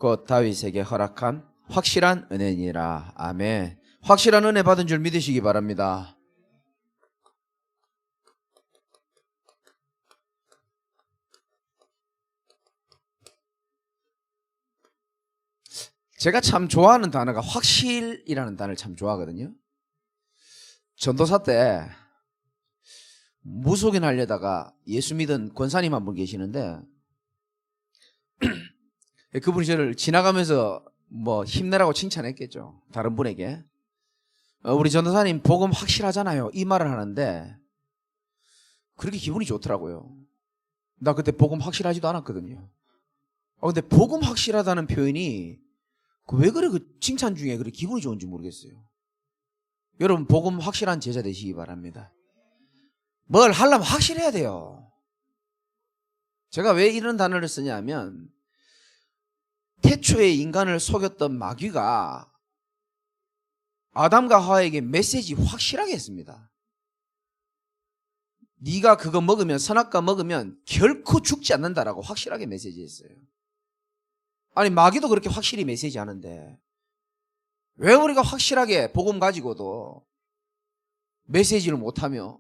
곧 다윗에게 허락한 확실한 은혜니라. 아멘. 확실한 은혜 받은 줄 믿으시기 바랍니다. 제가 참 좋아하는 단어가 확실이라는 단어를 참 좋아하거든요. 전도사 때 무속인 하려다가 예수 믿은 권사님 한 분 계시는데 그분이 저를 지나가면서 뭐 힘내라고 칭찬했겠죠. 다른 분에게. 우리 전도사님 복음 확실하잖아요. 이 말을 하는데 그렇게 기분이 좋더라고요. 나 그때 복음 확실하지도 않았거든요. 근데 복음 확실하다는 표현이 왜 그래 그 칭찬 중에 그렇게 기분이 좋은지 모르겠어요. 여러분 복음 확실한 제자 되시기 바랍니다. 뭘 하려면 확실해야 돼요. 제가 왜 이런 단어를 쓰냐면 태초에 인간을 속였던 마귀가 아담과 하와에게 메시지 확실하게 했습니다. 네가 그거 먹으면 선악과 먹으면 결코 죽지 않는다라고 확실하게 메시지했어요. 아니 마귀도 그렇게 확실히 메시지하는데 왜 우리가 확실하게 복음 가지고도 메시지를 못하며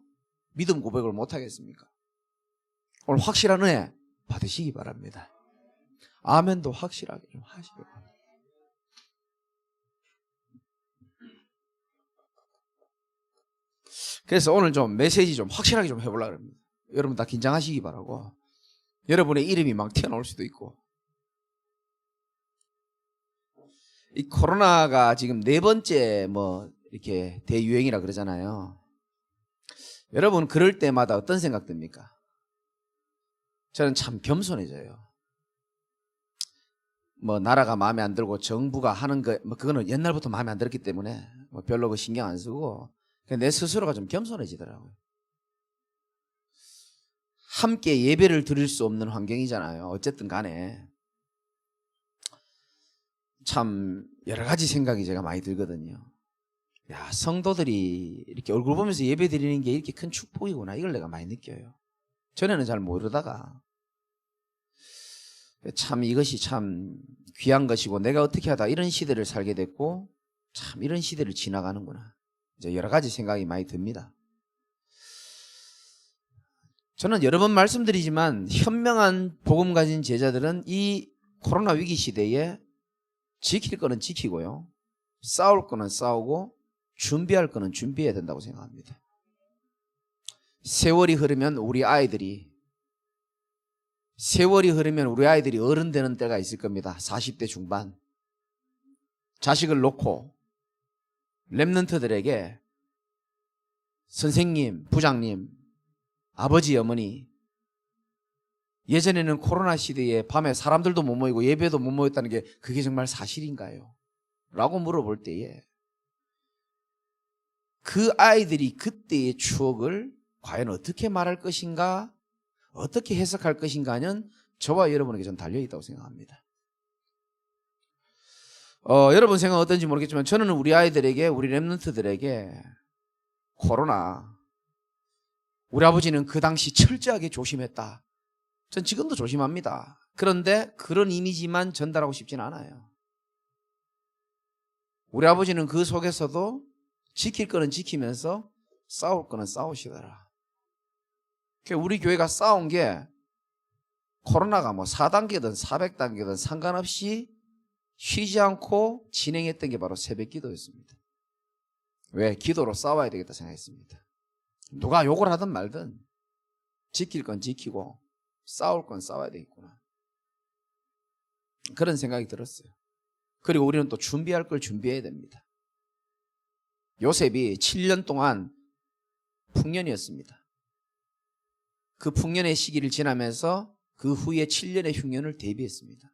믿음 고백을 못하겠습니까? 오늘 확실한 은혜 받으시기 바랍니다. 아멘도 확실하게 좀 하시기 바랍니다. 그래서 오늘 좀 메시지 좀 확실하게 좀 해보려고 합니다. 여러분 다 긴장하시기 바라고. 여러분의 이름이 막 튀어나올 수도 있고. 이 코로나가 지금 4번째 뭐 이렇게 대유행이라 그러잖아요. 여러분 그럴 때마다 어떤 생각 듭니까? 저는 참 겸손해져요. 뭐 나라가 마음에 안 들고 정부가 하는 거 뭐 그거는 옛날부터 마음에 안 들었기 때문에 뭐 별로 그 신경 안 쓰고 그냥 내 스스로가 좀 겸손해지더라고요. 함께 예배를 드릴 수 없는 환경이잖아요. 어쨌든 간에 참 여러 가지 생각이 제가 많이 들거든요. 야, 성도들이 이렇게 얼굴 보면서 예배 드리는 게 이렇게 큰 축복이구나. 이걸 내가 많이 느껴요. 전에는 잘 모르다가 참 이것이 참 귀한 것이고 내가 어떻게 하다 이런 시대를 살게 됐고 참 이런 시대를 지나가는구나. 이제 여러 가지 생각이 많이 듭니다. 저는 여러 번 말씀드리지만 현명한 복음 가진 제자들은 이 코로나 위기 시대에 지킬 거는 지키고요. 싸울 거는 싸우고 준비할 거는 준비해야 된다고 생각합니다. 세월이 흐르면 우리 아이들이 어른 되는 때가 있을 겁니다. 40대 중반. 자식을 놓고 랩런트들에게 선생님, 부장님, 아버지, 어머니 예전에는 코로나 시대에 밤에 사람들도 못 모이고 예배도 못 모였다는 게 그게 정말 사실인가요? 라고 물어볼 때에 그 아이들이 그때의 추억을 과연 어떻게 말할 것인가, 어떻게 해석할 것인가는 저와 여러분에게 좀 달려있다고 생각합니다. 여러분 생각은 어떤지 모르겠지만 저는 우리 아이들에게, 우리 랩런트들에게 코로나, 우리 아버지는 그 당시 철저하게 조심했다. 전 지금도 조심합니다. 그런데 그런 이미지만 전달하고 싶지는 않아요. 우리 아버지는 그 속에서도 지킬 거는 지키면서 싸울 거는 싸우시더라. 우리 교회가 싸운 게 코로나가 뭐 4단계든 400단계든 상관없이 쉬지 않고 진행했던 게 바로 새벽기도였습니다. 왜? 기도로 싸워야 되겠다 생각했습니다. 누가 욕을 하든 말든 지킬 건 지키고 싸울 건 싸워야 되겠구나. 그런 생각이 들었어요. 그리고 우리는 또 준비할 걸 준비해야 됩니다. 요셉이 7년 동안 풍년이었습니다. 그 풍년의 시기를 지나면서 그 후에 7년의 흉년을 대비했습니다.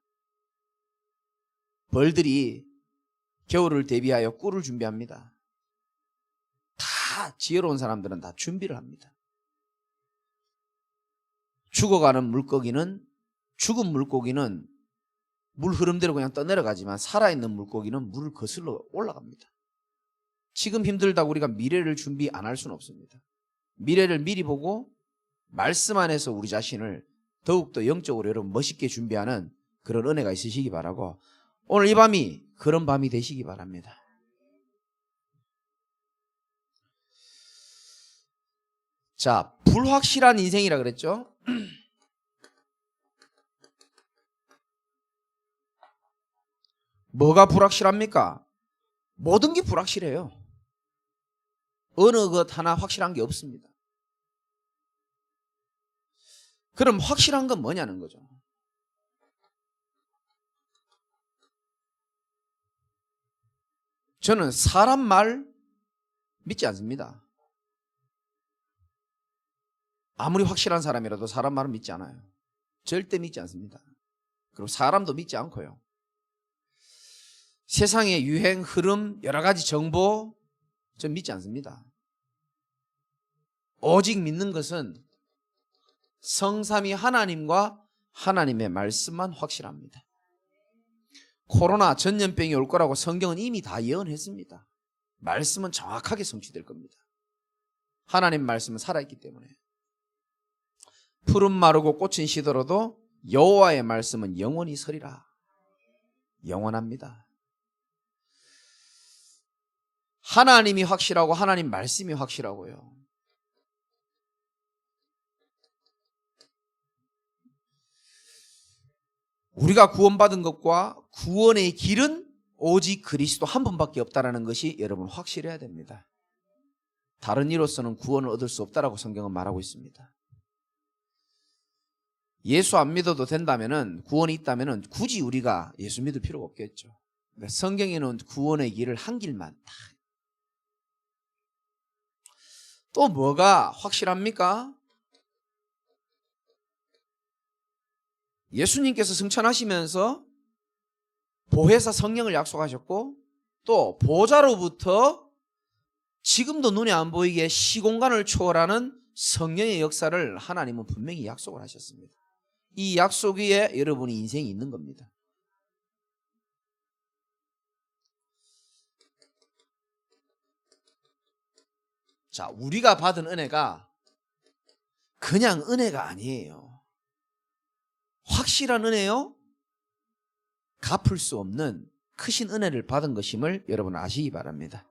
벌들이 겨울을 대비하여 꿀을 준비합니다. 다 지혜로운 사람들은 다 준비를 합니다. 죽어가는 물고기는, 죽은 물고기는 물 흐름대로 그냥 떠내려가지만 살아있는 물고기는 물을 거슬러 올라갑니다. 지금 힘들다고 우리가 미래를 준비 안 할 수는 없습니다. 미래를 미리 보고 말씀 안에서 우리 자신을 더욱더 영적으로 여러분 멋있게 준비하는 그런 은혜가 있으시기 바라고 오늘 이 밤이 그런 밤이 되시기 바랍니다. 자, 불확실한 인생이라 그랬죠? 뭐가 불확실합니까? 모든 게 불확실해요. 어느 것 하나 확실한 게 없습니다. 그럼 확실한 건 뭐냐는 거죠. 저는 사람 말 믿지 않습니다. 아무리 확실한 사람이라도 사람 말은 믿지 않아요. 절대 믿지 않습니다. 그리고 사람도 믿지 않고요. 세상의 유행, 흐름, 여러 가지 정보 전 믿지 않습니다. 오직 믿는 것은 성삼위 하나님과 하나님의 말씀만 확실합니다. 코로나 전염병이 올 거라고 성경은 이미 다 예언했습니다. 말씀은 정확하게 성취될 겁니다. 하나님 말씀은 살아있기 때문에. 푸른 마르고 꽃은 시들어도 여호와의 말씀은 영원히 서리라. 영원합니다. 하나님이 확실하고 하나님 말씀이 확실하고요. 우리가 구원받은 것과 구원의 길은 오직 그리스도 한 분밖에 없다는 것이 여러분 확실해야 됩니다. 다른 이로서는 구원을 얻을 수 없다라고 성경은 말하고 있습니다. 예수 안 믿어도 된다면은, 구원이 있다면은 굳이 우리가 예수 믿을 필요가 없겠죠. 성경에는 구원의 길을 한 길만 다. 또 뭐가 확실합니까? 예수님께서 승천하시면서 보혜사 성령을 약속하셨고, 또 보좌로부터 지금도 눈에 안 보이게 시공간을 초월하는 성령의 역사를 하나님은 분명히 약속을 하셨습니다. 이 약속 위에 여러분의 인생이 있는 겁니다. 자, 우리가 받은 은혜가 그냥 은혜가 아니에요. 확실한 은혜요. 갚을 수 없는 크신 은혜를 받은 것임을 여러분 아시기 바랍니다.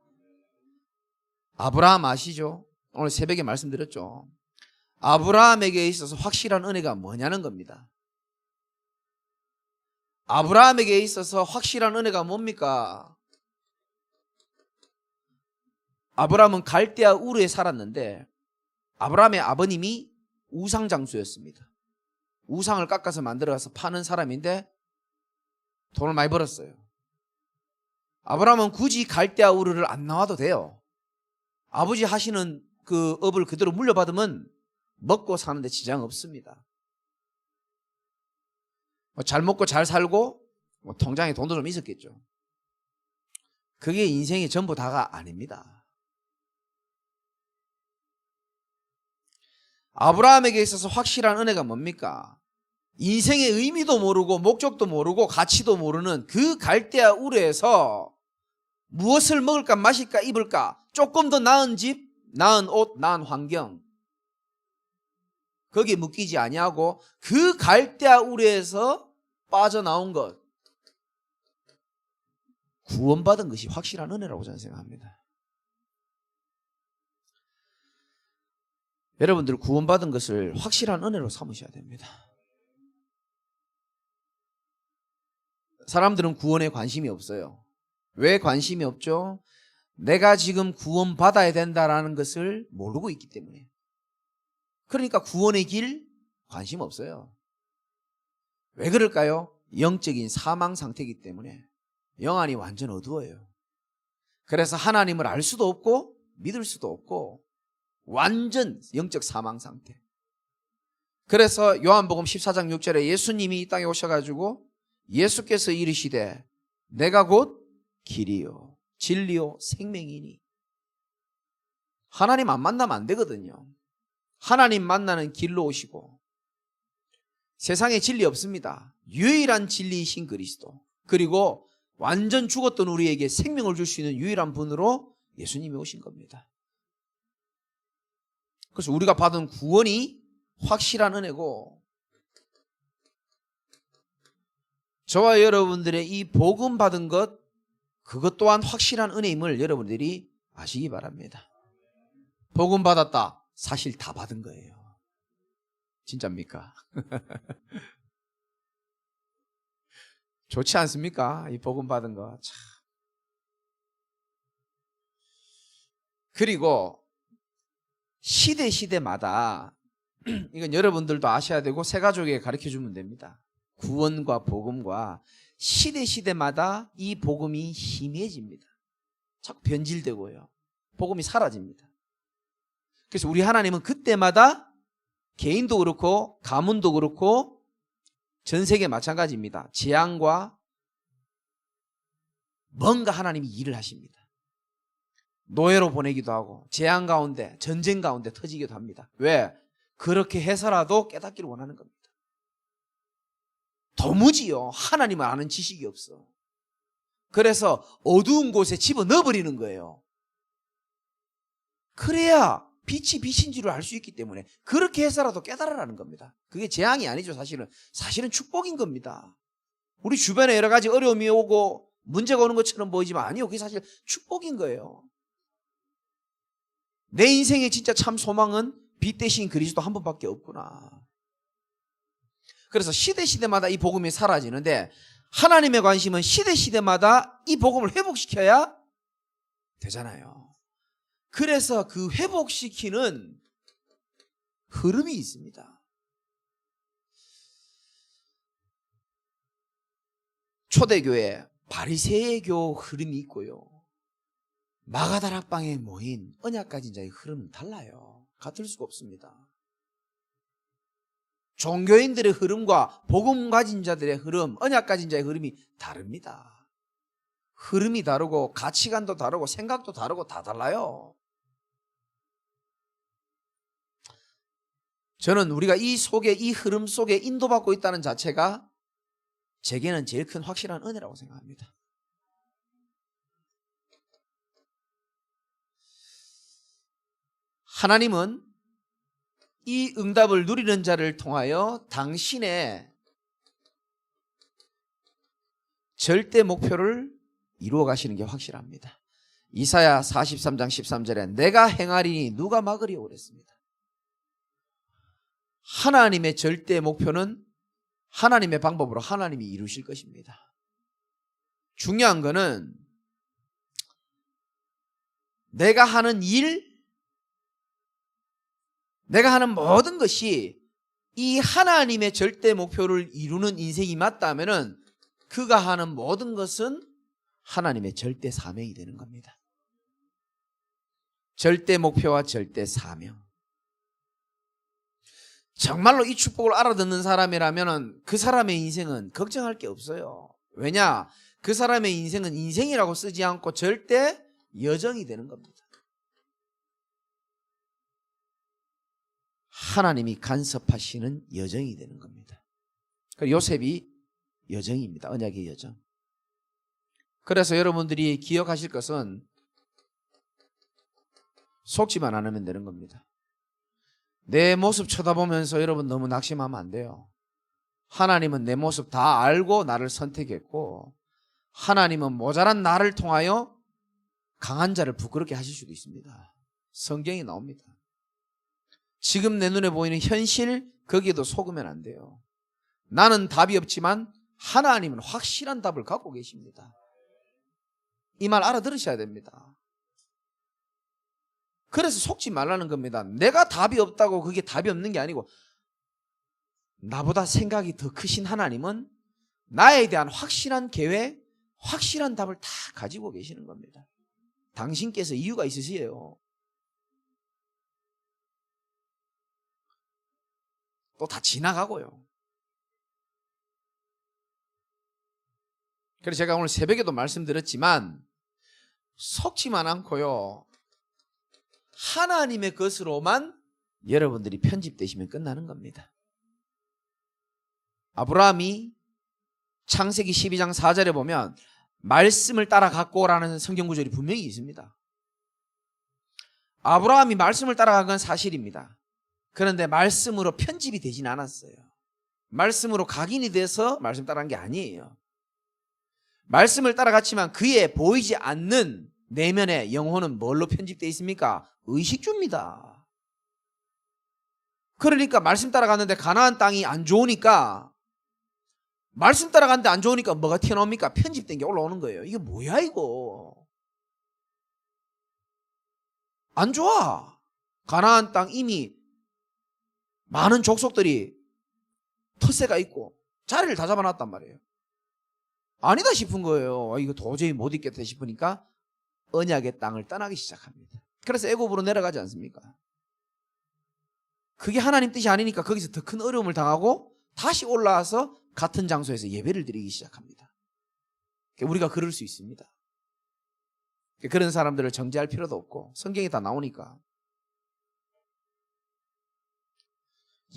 아브라함 아시죠? 오늘 새벽에 말씀드렸죠. 아브라함에게 있어서 확실한 은혜가 뭐냐는 겁니다. 아브라함에게 있어서 확실한 은혜가 뭡니까? 아브라함은 갈대아 우르에 살았는데 아브라함의 아버님이 우상장수였습니다. 우상을 깎아서 만들어서 파는 사람인데 돈을 많이 벌었어요. 아브라함은 굳이 갈대아 우르를 안 나와도 돼요. 아버지 하시는 그 업을 그대로 물려받으면 먹고 사는데 지장 없습니다. 잘 먹고 잘 살고 통장에 돈도 좀 있었겠죠. 그게 인생의 전부 다가 아닙니다. 아브라함에게 있어서 확실한 은혜가 뭡니까? 인생의 의미도 모르고 목적도 모르고 가치도 모르는 그 갈대아 우르에서 무엇을 먹을까 마실까 입을까, 조금 더 나은 집, 나은 옷, 나은 환경, 거기에 묶이지 아니하고 그 갈대아 우르에서 빠져나온 것, 구원받은 것이 확실한 은혜라고 저는 생각합니다. 여러분들 구원받은 것을 확실한 은혜로 삼으셔야 됩니다. 사람들은 구원에 관심이 없어요. 왜 관심이 없죠? 내가 지금 구원받아야 된다라는 것을 모르고 있기 때문에. 그러니까 구원의 길 관심 없어요. 왜 그럴까요? 영적인 사망 상태이기 때문에. 영안이 완전 어두워요. 그래서 하나님을 알 수도 없고 믿을 수도 없고 완전 영적 사망 상태. 그래서 요한복음 14장 6절에 예수님이 이 땅에 오셔가지고 예수께서 이르시되 내가 곧 길이요 진리요 생명이니. 하나님 안 만나면 안 되거든요. 하나님 만나는 길로 오시고, 세상에 진리 없습니다. 유일한 진리이신 그리스도, 그리고 완전 죽었던 우리에게 생명을 줄 수 있는 유일한 분으로 예수님이 오신 겁니다. 그래서 우리가 받은 구원이 확실한 은혜고, 저와 여러분들의 이 복음 받은 것, 그것 또한 확실한 은혜임을 여러분들이 아시기 바랍니다. 복음 받았다. 사실 다 받은 거예요. 진짜입니까? 좋지 않습니까? 이 복음 받은 거. 참. 그리고 시대마다 이건 여러분들도 아셔야 되고 새가족에게 가르쳐주면 됩니다. 구원과 복음과 시대마다 이 복음이 희미해집니다. 자꾸 변질되고요. 복음이 사라집니다. 그래서 우리 하나님은 그때마다 개인도 그렇고 가문도 그렇고 전 세계 마찬가지입니다. 재앙과 뭔가 하나님이 일을 하십니다. 노예로 보내기도 하고 재앙 가운데 전쟁 가운데 터지기도 합니다. 왜? 그렇게 해서라도 깨닫기를 원하는 겁니다. 도무지요 하나님을 아는 지식이 없어. 그래서 어두운 곳에 집어넣어버리는 거예요. 그래야 빛이 빛인 줄을 알 수 있기 때문에 그렇게 해서라도 깨달으라는 겁니다. 그게 재앙이 아니죠. 사실은 축복인 겁니다. 우리 주변에 여러 가지 어려움이 오고 문제가 오는 것처럼 보이지만 아니요, 그게 사실 축복인 거예요. 내 인생의 진짜 참 소망은 빛 대신 그리스도 한 번밖에 없구나. 그래서 시대마다 이 복음이 사라지는데 하나님의 관심은 시대마다 이 복음을 회복시켜야 되잖아요. 그래서 그 회복시키는 흐름이 있습니다. 초대교회 바리새교 흐름이 있고요. 마가다락방에 모인 언약 가진 자의 흐름은 달라요. 같을 수가 없습니다. 종교인들의 흐름과 복음 가진 자들의 흐름, 언약 가진 자의 흐름이 다릅니다. 흐름이 다르고 가치관도 다르고 생각도 다르고 다 달라요. 저는 우리가 이 흐름 속에 인도받고 있다는 자체가 제게는 제일 큰 확실한 은혜라고 생각합니다. 하나님은 이 응답을 누리는 자를 통하여 당신의 절대 목표를 이루어 가시는 게 확실합니다. 이사야 43장 13절에 내가 행하리니 누가 막으리요 그랬습니다. 하나님의 절대 목표는 하나님의 방법으로 하나님이 이루실 것입니다. 중요한 거는 내가 하는 일, 내가 하는 모든 것이 이 하나님의 절대 목표를 이루는 인생이 맞다면은 그가 하는 모든 것은 하나님의 절대 사명이 되는 겁니다. 절대 목표와 절대 사명. 정말로 이 축복을 알아듣는 사람이라면 그 사람의 인생은 걱정할 게 없어요. 왜냐? 그 사람의 인생은 인생이라고 쓰지 않고 절대 여정이 되는 겁니다. 하나님이 간섭하시는 여정이 되는 겁니다. 요셉이 여정입니다. 언약의 여정. 그래서 여러분들이 기억하실 것은 속지만 않으면 되는 겁니다. 내 모습 쳐다보면서 여러분 너무 낙심하면 안 돼요. 하나님은 내 모습 다 알고 나를 선택했고 하나님은 모자란 나를 통하여 강한 자를 부끄럽게 하실 수도 있습니다. 성경이 나옵니다. 지금 내 눈에 보이는 현실 거기에도 속으면 안 돼요. 나는 답이 없지만 하나님은 확실한 답을 갖고 계십니다. 이 말 알아들으셔야 됩니다. 그래서 속지 말라는 겁니다. 내가 답이 없다고 그게 답이 없는 게 아니고 나보다 생각이 더 크신 하나님은 나에 대한 확실한 계획, 확실한 답을 다 가지고 계시는 겁니다. 당신께서 이유가 있으시에요. 또 다 지나가고요. 그래서 제가 오늘 새벽에도 말씀드렸지만 속지만 않고요. 하나님의 것으로만 여러분들이 편집되시면 끝나는 겁니다. 아브라함이 창세기 12장 4절에 보면 말씀을 따라 갖고 오라는 성경 구절이 분명히 있습니다. 아브라함이 말씀을 따라간 건 사실입니다. 그런데 말씀으로 편집이 되진 않았어요. 말씀으로 각인이 돼서 말씀 따라간 게 아니에요. 말씀을 따라갔지만 그에 보이지 않는 내면의 영혼은 뭘로 편집되어 있습니까? 의식주입니다. 그러니까 말씀 따라갔는데 가나안 땅이 안 좋으니까, 말씀 따라갔는데 안 좋으니까 뭐가 튀어나옵니까? 편집된 게 올라오는 거예요. 이게 뭐야 이거. 안 좋아. 가나안 땅 이미 많은 족속들이 텃세가 있고 자리를 다 잡아놨단 말이에요. 아니다 싶은 거예요. 이거 도저히 못 있겠다 싶으니까 언약의 땅을 떠나기 시작합니다. 그래서 애굽으로 내려가지 않습니까? 그게 하나님 뜻이 아니니까 거기서 더 큰 어려움을 당하고 다시 올라와서 같은 장소에서 예배를 드리기 시작합니다. 우리가 그럴 수 있습니다. 그런 사람들을 정죄할 필요도 없고 성경에 다 나오니까.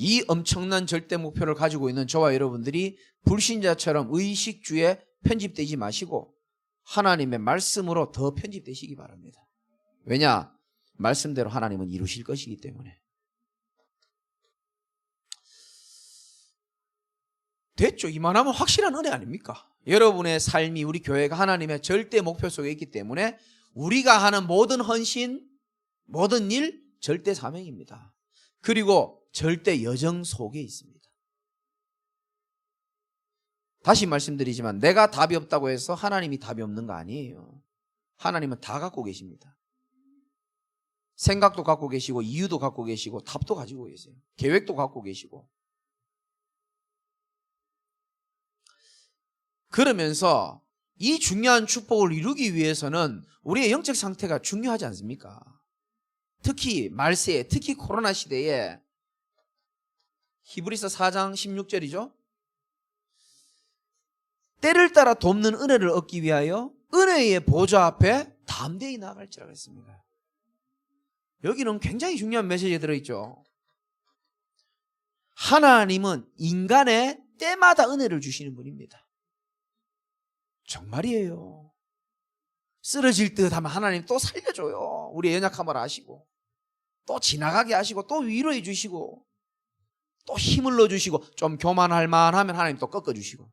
이 엄청난 절대 목표를 가지고 있는 저와 여러분들이 불신자처럼 의식주에 편집되지 마시고 하나님의 말씀으로 더 편집되시기 바랍니다. 왜냐? 말씀대로 하나님은 이루실 것이기 때문에. 됐죠? 이만하면 확실한 은혜 아닙니까? 여러분의 삶이, 우리 교회가 하나님의 절대 목표 속에 있기 때문에 우리가 하는 모든 헌신, 모든 일 절대 사명입니다. 그리고 절대 여정 속에 있습니다. 다시 말씀드리지만 내가 답이 없다고 해서 하나님이 답이 없는 거 아니에요. 하나님은 다 갖고 계십니다. 생각도 갖고 계시고 이유도 갖고 계시고 답도 가지고 계세요. 계획도 갖고 계시고. 그러면서 이 중요한 축복을 이루기 위해서는 우리의 영적 상태가 중요하지 않습니까? 특히 말세에, 특히 코로나 시대에 히브리서 4장 16절이죠. 때를 따라 돕는 은혜를 얻기 위하여 은혜의 보좌 앞에 담대히 나아갈지라고 했습니다. 여기는 굉장히 중요한 메시지가 들어있죠. 하나님은 인간의 때마다 은혜를 주시는 분입니다. 정말이에요. 쓰러질 듯 하면 하나님 또 살려줘요. 우리의 연약함을 아시고 또 지나가게 하시고 또 위로해 주시고 또 힘을 넣어주시고 좀 교만할 만하면 하나님 또 꺾어주시고.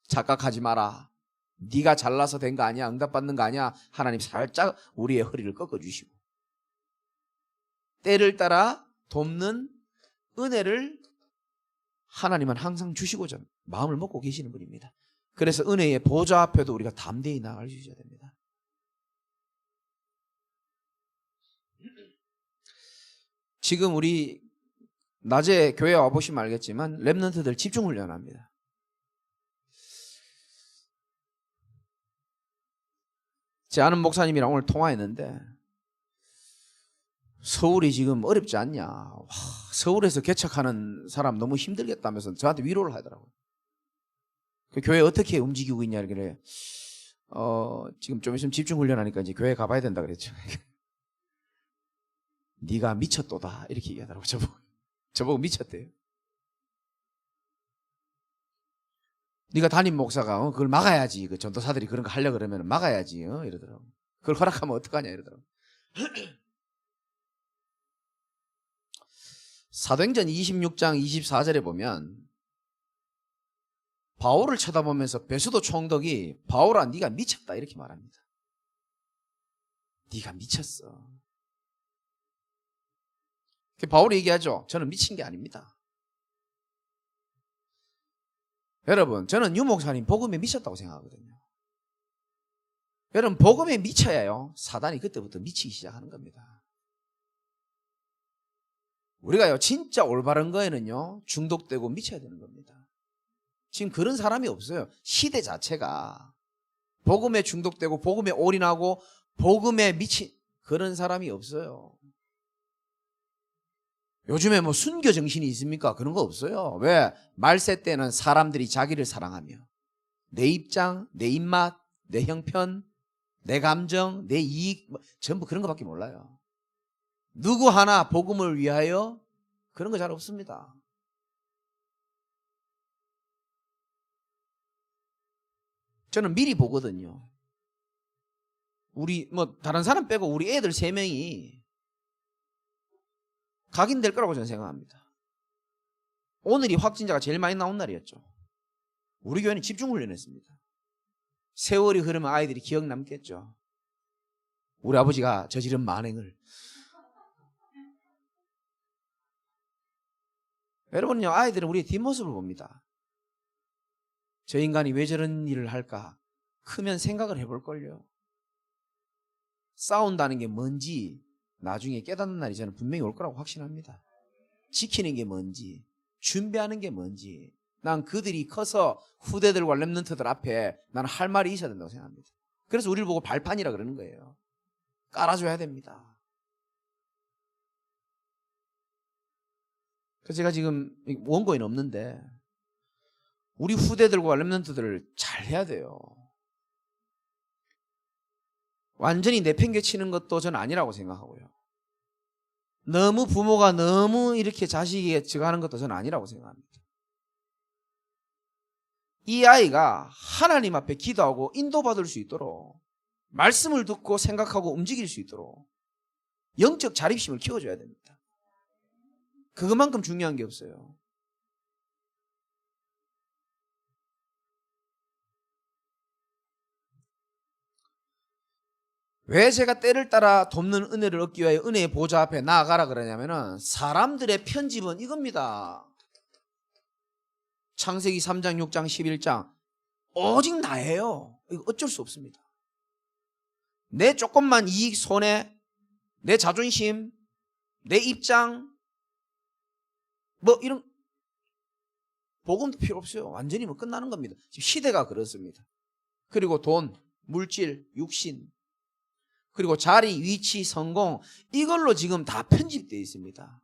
착각하지 마라. 네가 잘나서 된 거 아니야. 응답받는 거 아니야. 하나님 살짝 우리의 허리를 꺾어주시고 때를 따라 돕는 은혜를 하나님은 항상 주시고자 마음을 먹고 계시는 분입니다. 그래서 은혜의 보좌 앞에도 우리가 담대히 나아갈 수 있어야 됩니다. 지금 우리 낮에 교회 와보시면 알겠지만 랩런트들 집중훈련합니다. 제 아는 목사님이랑 오늘 통화했는데 서울이 지금 어렵지 않냐. 와, 서울에서 개척하는 사람 너무 힘들겠다면서 저한테 위로를 하더라고요. 그 교회 어떻게 움직이고 있냐 그래. 지금 좀 있으면 집중훈련하니까 이제 교회 가봐야 된다 그랬죠. 네가 미쳤도다 이렇게 얘기하더라고요. 저보고 미쳤대요. 네가 담임 목사가 그걸 막아야지. 그 전도사들이 그런 거 하려고 그러면 막아야지. 이러더라고. 그걸 허락하면 어떡하냐 이러더라고. 사도행전 26장 24절에 보면 바울을 쳐다보면서 베스도 총독이 바울아 네가 미쳤다 이렇게 말합니다. 네가 미쳤어. 바울이 얘기하죠. 저는 미친 게 아닙니다. 여러분, 저는 유 목사님 복음에 미쳤다고 생각하거든요. 여러분, 복음에 미쳐야요 사단이 그때부터 미치기 시작하는 겁니다. 우리가요 진짜 올바른 거에는요 중독되고 미쳐야 되는 겁니다. 지금 그런 사람이 없어요. 시대 자체가 복음에 중독되고 복음에 올인하고 복음에 미친 그런 사람이 없어요. 요즘에 뭐 순교 정신이 있습니까? 그런 거 없어요. 왜? 말세 때는 사람들이 자기를 사랑하며 내 입장, 내 입맛, 내 형편, 내 감정, 내 이익 전부 그런 거밖에 몰라요. 누구 하나 복음을 위하여 그런 거 잘 없습니다. 저는 미리 보거든요. 우리 뭐 다른 사람 빼고 우리 애들 3명이 각인될 거라고 저는 생각합니다. 오늘이 확진자가 제일 많이 나온 날이었죠. 우리 교회는 집중훈련했습니다. 세월이 흐르면 아이들이 기억 남겠죠. 우리 아버지가 저지른 만행을. 여러분요, 아이들은 우리의 뒷모습을 봅니다. 저 인간이 왜 저런 일을 할까? 크면 생각을 해볼걸요. 싸운다는 게 뭔지 나중에 깨닫는 날이 저는 분명히 올 거라고 확신합니다. 지키는 게 뭔지, 준비하는 게 뭔지, 난 그들이 커서 후대들과 랩런트들 앞에 나는 할 말이 있어야 된다고 생각합니다. 그래서 우리를 보고 발판이라 그러는 거예요. 깔아줘야 됩니다. 그래서 제가 지금 원고인 없는데 우리 후대들과 랩런트들을 잘 해야 돼요. 완전히 내팽개치는 것도 저는 아니라고 생각하고요. 너무 부모가 너무 이렇게 자식에게 저거 하는 것도 저는 아니라고 생각합니다. 이 아이가 하나님 앞에 기도하고 인도받을 수 있도록 말씀을 듣고 생각하고 움직일 수 있도록 영적 자립심을 키워줘야 됩니다. 그것만큼 중요한 게 없어요. 왜 제가 때를 따라 돕는 은혜를 얻기 위하여 은혜의 보좌 앞에 나아가라 그러냐면은 사람들의 편집은 이겁니다. 창세기 3장, 6장, 11장 오직 나예요. 이거 어쩔 수 없습니다. 내 조금만 이익 손해, 내 자존심, 내 입장 뭐 이런 복음도 필요 없어요. 완전히 뭐 끝나는 겁니다. 지금 시대가 그렇습니다. 그리고 돈, 물질, 육신, 그리고 자리, 위치, 성공 이걸로 지금 다 편집되어 있습니다.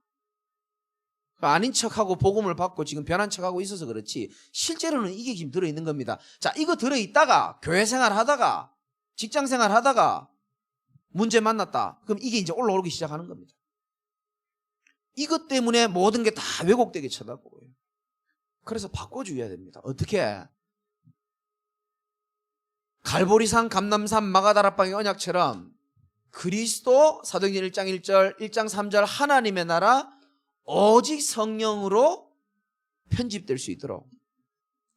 아닌 척하고 복음을 받고 지금 변한 척하고 있어서 그렇지 실제로는 이게 지금 들어있는 겁니다. 자, 이거 들어있다가 교회 생활 하다가 직장 생활 하다가 문제 만났다. 그럼 이게 이제 올라오기 시작하는 겁니다. 이것 때문에 모든 게 다 왜곡되게 쳐다보고요. 그래서 바꿔줘야 됩니다. 어떻게? 갈보리산, 감남산, 마가다락방의 언약처럼 그리스도 사도행전 1장 1절, 1장 3절 하나님의 나라 오직 성령으로 편집될 수 있도록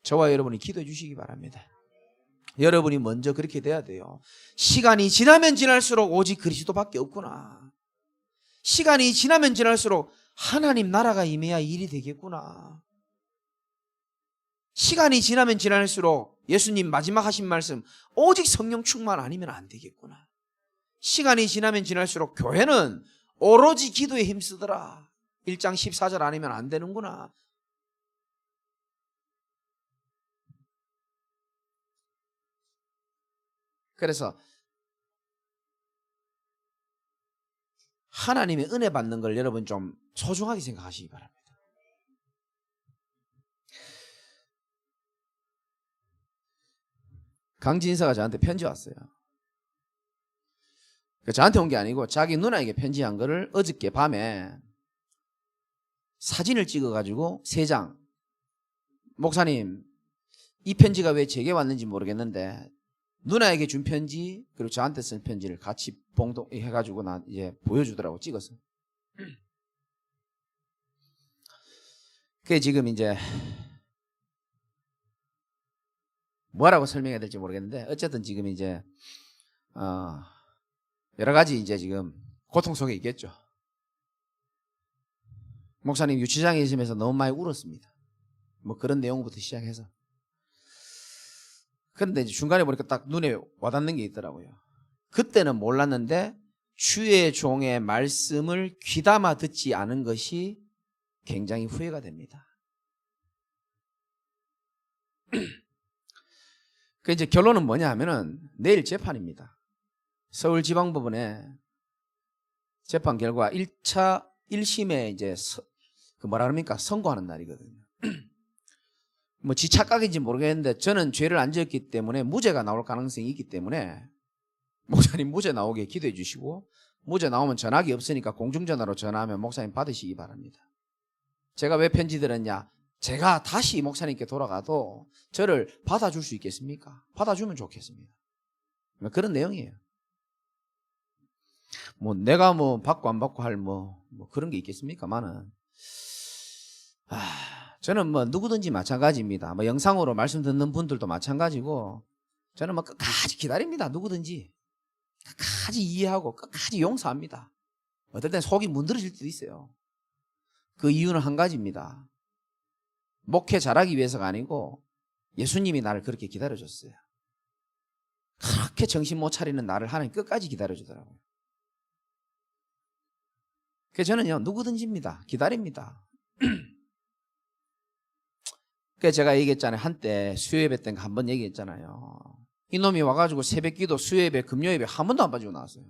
저와 여러분이 기도해 주시기 바랍니다. 여러분이 먼저 그렇게 돼야 돼요. 시간이 지나면 지날수록 오직 그리스도밖에 없구나. 시간이 지나면 지날수록 하나님 나라가 임해야 일이 되겠구나. 시간이 지나면 지날수록 예수님 마지막 하신 말씀 오직 성령 충만 아니면 안 되겠구나. 시간이 지나면 지날수록 교회는 오로지 기도에 힘쓰더라. 1장 14절 아니면 안 되는구나. 그래서 하나님의 은혜 받는 걸 여러분 좀 소중하게 생각하시기 바랍니다. 강진서가 저한테 편지 왔어요. 저한테 온 게 아니고 자기 누나에게 편지한 거를 어저께 밤에 사진을 찍어가지고 3장. 목사님, 이 편지가 왜 제게 왔는지 모르겠는데 누나에게 준 편지 그리고 저한테 쓴 편지를 같이 봉독해가지고 나 이제 보여주더라고. 찍어서. 그게 지금 이제 뭐라고 설명해야 될지 모르겠는데 어쨌든 지금 이제 여러 가지 이제 지금 고통 속에 있겠죠. 목사님 유치장에 있으면서 너무 많이 울었습니다. 뭐 그런 내용부터 시작해서. 그런데 이제 중간에 보니까 딱 눈에 와닿는 게 있더라고요. 그때는 몰랐는데 주의 종의 말씀을 귀담아 듣지 않은 것이 굉장히 후회가 됩니다. 그 이제 결론은 뭐냐 하면은 내일 재판입니다. 서울지방법원에 재판 결과 1차 1심에 이제 그 뭐라 그럽니까? 선고하는 날이거든요. 뭐 지 착각인지 모르겠는데 저는 죄를 안 지었기 때문에 무죄가 나올 가능성이 있기 때문에 목사님 무죄 나오게 기도해 주시고 무죄 나오면 전화기 없으니까 공중전화로 전화하면 목사님 받으시기 바랍니다. 제가 왜 편지 드렸냐? 제가 다시 목사님께 돌아가도 저를 받아줄 수 있겠습니까? 받아주면 좋겠습니다. 그런 내용이에요. 뭐 내가 뭐 받고 안 받고 할 뭐 그런 게 있겠습니까만은 저는 뭐 누구든지 마찬가지입니다. 뭐 영상으로 말씀 듣는 분들도 마찬가지고 저는 뭐 끝까지 기다립니다. 누구든지 끝까지 이해하고 끝까지 용서합니다. 어떨 땐 속이 문드러질 때도 있어요. 그 이유는 한 가지입니다. 목회 잘하기 위해서가 아니고 예수님이 나를 그렇게 기다려줬어요. 그렇게 정신 못 차리는 나를 하나님 끝까지 기다려주더라고요. 그래서 저는요 누구든지입니다. 기다립니다. 그래서 제가 얘기했잖아요. 한때 수요예배 때 한 번 얘기했잖아요. 이놈이 와가지고 새벽기도 수요예배 금요예배 한 번도 안 빠지고 나왔어요.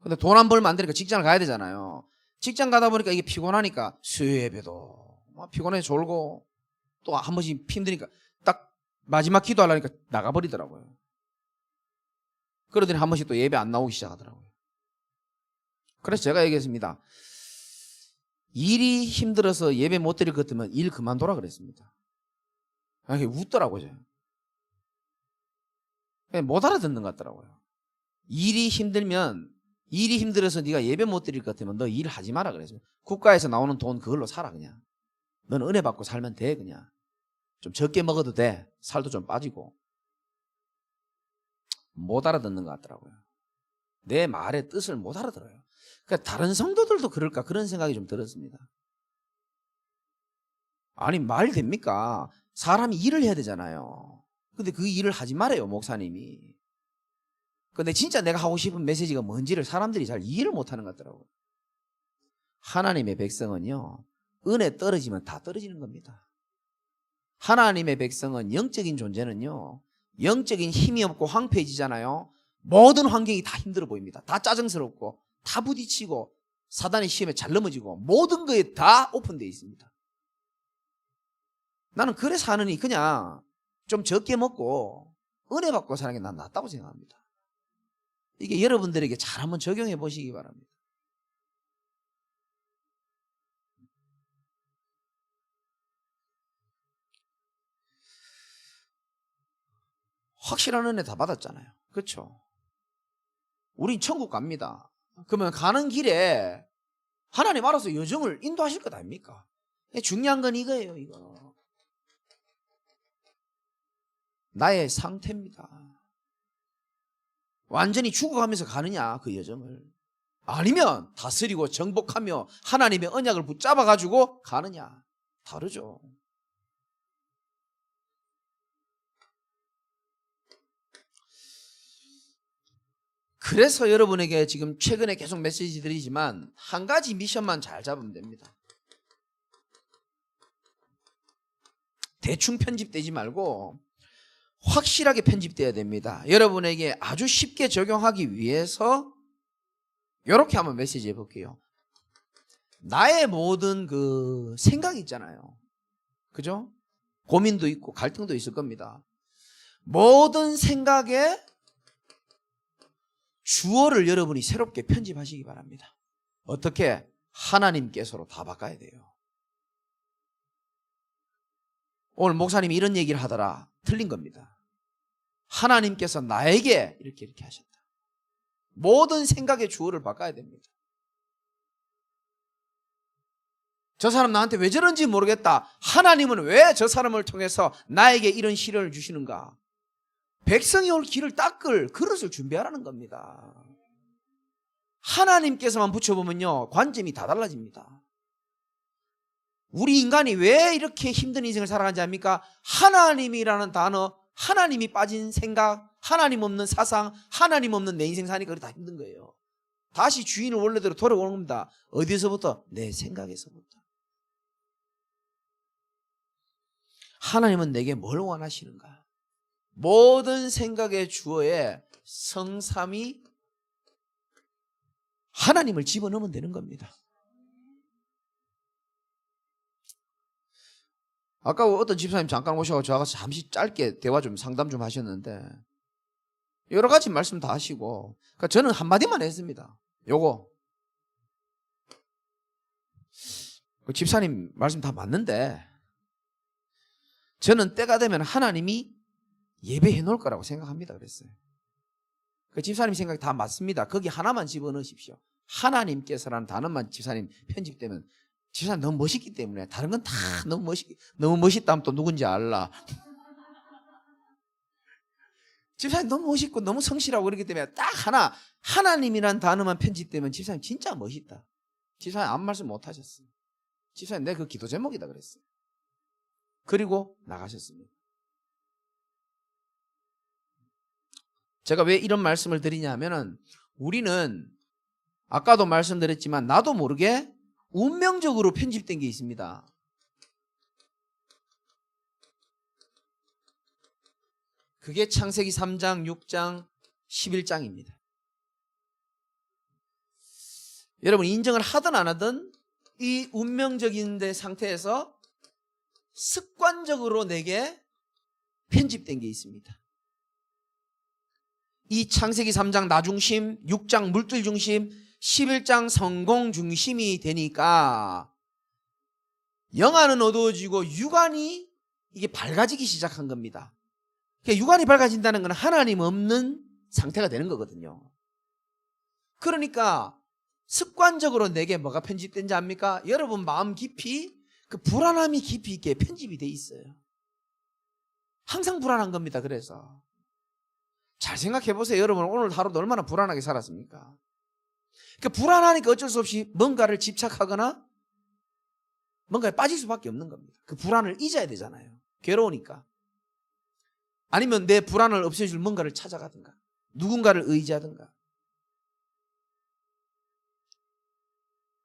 근데 돈 안 벌면 안 되니까 직장을 가야 되잖아요. 직장 가다 보니까 이게 피곤하니까 수요예배도 피곤해 졸고 또 한 번씩 힘드니까 딱 마지막 기도하려니까 나가버리더라고요. 그러더니 한 번씩 또 예배 안 나오기 시작하더라고요. 그래서 제가 얘기했습니다. 일이 힘들어서 예배 못 드릴 것 같으면 일 그만둬라 그랬습니다. 웃더라고요. 못 알아듣는 것 같더라고요. 일이 힘들어서 네가 예배 못 드릴 것 같으면 너 일 하지 마라 그랬어요. 국가에서 나오는 돈 그걸로 살아 그냥. 넌 은혜 받고 살면 돼 그냥. 좀 적게 먹어도 돼. 살도 좀 빠지고. 못 알아듣는 것 같더라고요. 내 말의 뜻을 못 알아들어요. 그러니까 다른 성도들도 그럴까 그런 생각이 좀 들었습니다. 아니 말 됩니까? 사람이 일을 해야 되잖아요. 근데 그 일을 하지 말아요 목사님이. 근데 진짜 내가 하고 싶은 메시지가 뭔지를 사람들이 잘 이해를 못하는 것 같더라고요. 하나님의 백성은요 은혜 떨어지면 다 떨어지는 겁니다. 하나님의 백성은 영적인 존재는요 영적인 힘이 없고 황폐해지잖아요. 모든 환경이 다 힘들어 보입니다. 다 짜증스럽고 다 부딪히고 사단의 시험에 잘 넘어지고 모든 거에 다 오픈되어 있습니다. 나는 그래서 하느니 그냥 좀 적게 먹고 은혜 받고 사는 게 난 낫다고 생각합니다. 이게 여러분들에게 잘 한번 적용해 보시기 바랍니다. 확실한 은혜 다 받았잖아요. 그렇죠? 우린 천국 갑니다. 그러면 가는 길에 하나님 알아서 여정을 인도하실 것 아닙니까? 중요한 건 이거예요. 이거 나의 상태입니다. 완전히 죽어가면서 가느냐 그 여정을, 아니면 다스리고 정복하며 하나님의 언약을 붙잡아가지고 가느냐, 다르죠. 그래서 여러분에게 지금 최근에 계속 메시지 드리지만 한 가지 미션만 잘 잡으면 됩니다. 대충 편집되지 말고 확실하게 편집돼야 됩니다. 여러분에게 아주 쉽게 적용하기 위해서 이렇게 한번 메시지 해볼게요. 나의 모든 그 생각이 있잖아요. 그죠? 고민도 있고 갈등도 있을 겁니다. 모든 생각에 주어를 여러분이 새롭게 편집하시기 바랍니다. 어떻게? 하나님께서로 다 바꿔야 돼요. 오늘 목사님이 이런 얘기를 하더라. 틀린 겁니다. 하나님께서 나에게 이렇게 하셨다. 모든 생각의 주어를 바꿔야 됩니다. 저 사람 나한테 왜 저런지 모르겠다. 하나님은 왜 저 사람을 통해서 나에게 이런 시련을 주시는가? 백성이 올 길을 닦을 그릇을 준비하라는 겁니다. 하나님께서만 붙여보면요 관점이 다 달라집니다. 우리 인간이 왜 이렇게 힘든 인생을 살아가는지 압니까? 하나님이라는 단어, 하나님이 빠진 생각, 하나님 없는 사상, 하나님 없는 내 인생 사니까 다 힘든 거예요. 다시 주인을 원래대로 돌아오는 겁니다. 어디서부터? 내 생각에서부터. 하나님은 내게 뭘 원하시는가? 모든 생각의 주어에 성삼위 하나님을 집어넣으면 되는 겁니다. 아까 어떤 집사님 잠깐 오셔서 저하고 잠시 짧게 대화 좀 상담 좀 하셨는데 여러 가지 말씀 다 하시고, 그러니까 저는 한마디만 했습니다. 요거 집사님 말씀 다 맞는데 저는 때가 되면 하나님이 예배해 놓을 거라고 생각합니다 그랬어요. 그 집사님 생각이 다 맞습니다. 거기 하나만 집어넣으십시오. 하나님께서라는 단어만 집사님 편집되면 집사님 너무 멋있기 때문에. 다른 건 다 너무 멋있다 하면 또 누군지 알라. 집사님 너무 멋있고 너무 성실하고 그렇기 때문에 딱 하나님이란 단어만 편집되면 집사님 진짜 멋있다. 집사님 아무 말씀 못 하셨어요. 집사님 내 그 기도 제목이다 그랬어요. 그리고 나가셨습니다. 제가 왜 이런 말씀을 드리냐면은 우리는 아까도 말씀드렸지만 나도 모르게 운명적으로 편집된 게 있습니다. 그게 창세기 3장, 6장, 11장입니다. 여러분 인정을 하든 안 하든 이 운명적인 데 상태에서 습관적으로 내게 편집된 게 있습니다. 이 창세기 3장 나중심, 6장 물질 중심, 11장 성공 중심이 되니까 영안은 어두워지고 육안이 이게 밝아지기 시작한 겁니다. 그러니까 육안이 밝아진다는 건 하나님 없는 상태가 되는 거거든요. 그러니까 습관적으로 내게 뭐가 편집된지 압니까? 여러분 마음 깊이 그 불안함이 깊이 있게 편집이 돼 있어요. 항상 불안한 겁니다. 그래서 잘 생각해 보세요. 여러분 오늘 하루도 얼마나 불안하게 살았습니까? 그러니까 불안하니까 어쩔 수 없이 뭔가를 집착하거나 뭔가에 빠질 수밖에 없는 겁니다. 그 불안을 잊어야 되잖아요. 괴로우니까. 아니면 내 불안을 없애줄 뭔가를 찾아가든가 누군가를 의지하든가.